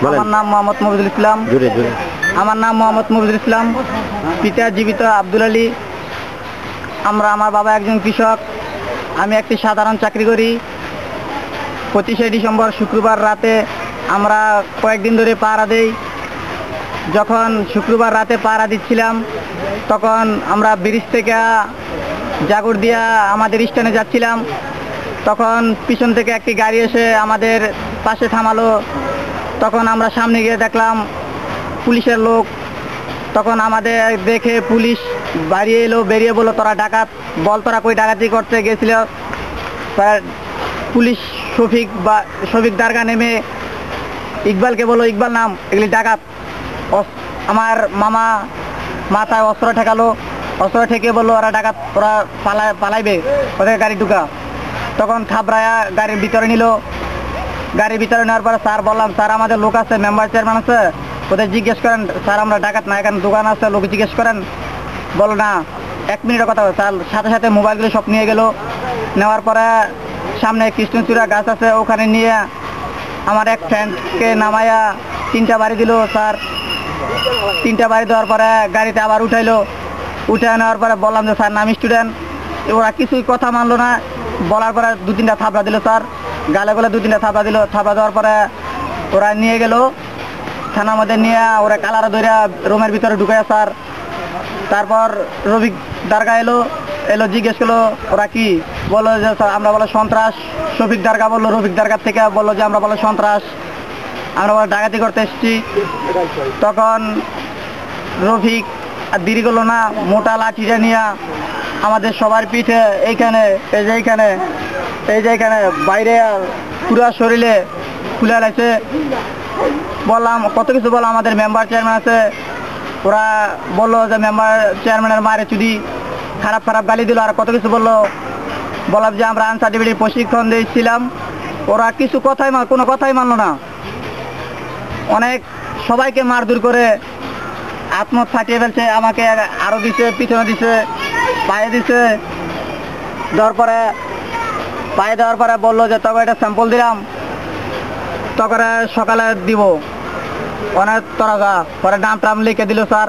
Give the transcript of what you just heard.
আমার নাম মোহাম্মদ মফিজুল ইসলাম। আমার নাম মোহাম্মদ মফিজুল ইসলাম, পিতা জীবিত আব্দুল আলী। আমার বাবা একজন কৃষক, আমি একটি সাধারণ চাকরি করি। 25শে ডিসেম্বর শুক্রবার রাতে আমরা কয়েকদিন ধরে পাহারা দেই। যখন শুক্রবার রাতে পাহারা দিচ্ছিলাম তখন আমরা ব্রিজ থেকে জাগরদিয়া আমাদের স্ট্যান্ডে যাচ্ছিলাম। তখন পিছন থেকে একটি গাড়ি এসে আমাদের পাশে থামালো। তখন আমরা সামনে গিয়ে দেখলাম পুলিশের লোক। তখন আমাদের দেখে পুলিশ বেরিয়ে বললো তোরা ডাকাত, বল তোরা কই ডাকাতি করতে গেছিল। পুলিশ শফিক দারগা নেমে ইকবালকে বললো, ইকবাল নাম, এগুলি ডাকাত। আমার মামা মাথায় অস্ত্র ঠেকালো, অস্ত্র ঠেকে বললো ওরা ডাকাত, ওরা পালাইবে, ওদের গাড়ি ঢুকা। তখন থাবড়ায়া গাড়ির ভিতরে নিল। গাড়ির ভিতরে নেওয়ার পরে স্যার বললাম, স্যার আমাদের লোক আছে, মেম্বার চেয়ারম্যান আছে, ওদের জিজ্ঞেস করেন। স্যার আমরা ডাকাত না, এখানে দোকান আছে, লোক জিজ্ঞেস করেন। বলো না, 1 মিনিটের কথা। স্যার সাথে সাথে মোবাইলগুলো সব নিয়ে গেল। নেওয়ার পরে সামনে কৃষ্ণচূড়া গাছ আছে, ওখানে নিয়ে আমার এক ফ্রেন্ডকে নামাইয়া 3টা বাড়ি দিল। স্যার 3টা বাড়ি দেওয়ার পরে গাড়িতে আবার উঠাইলো। উঠে নেওয়ার পরে বললাম যে স্যার নাম স্টুডেন্ট। ওরা কিছুই কথা মানলো না। বলার পরে 2-3টা থাপড়া দিল স্যার, গালে গলে 2-3টা থাপড়া দিল। থাপড়া দেওয়ার পরে ওরা নিয়ে গেল থানার মধ্যে, নিয়ে ওরা কালারা ধরে রুমের ভিতরে ঢুকায় স্যার। তারপর রফিক দারগা এলো জিজ্ঞেস করলো ওরা কি, বললো যে স্যার আমরা বলো সন্ত্রাস। শফিক দারগা বললো, রফিক দারগার থেকে বললো যে আমরা বলো সন্ত্রাস, আমরা বলো ডাকাতি করতে এসেছি। তখন রফিক আর দেরি করলো না, মোটা লাঠিটা নিয়ে আমাদের সবার পিঠে এইখানে বাইরে পুরো শরীরে খুলে লাগছে। বললাম কত কিছু বললাম, আমাদের মেম্বার চেয়ারম্যান আছে, ওরা বললো যে মেম্বার চেয়ারম্যানের মারে চুদি খারাপ গালি দিল, আর কত কিছু বললাম যে আমরা আনসার্টিফিকেট প্রশিক্ষণ দিয়েছিলাম। ওরা কোনো কথাই মানলো না। অনেক সবাইকে মারধর করে আত্মহত্যা ফাটিয়ে ফেলছে। আমাকে আরও দিছে, পিছনে দিছে, পায়ে দিছে। পায়ে দেওয়ার পরে বললো যে তবে এটা স্যাম্পল দিলাম, তখন সকালে দিব, অনেক তরগা পরে নাম টাম লিখে দিল স্যার।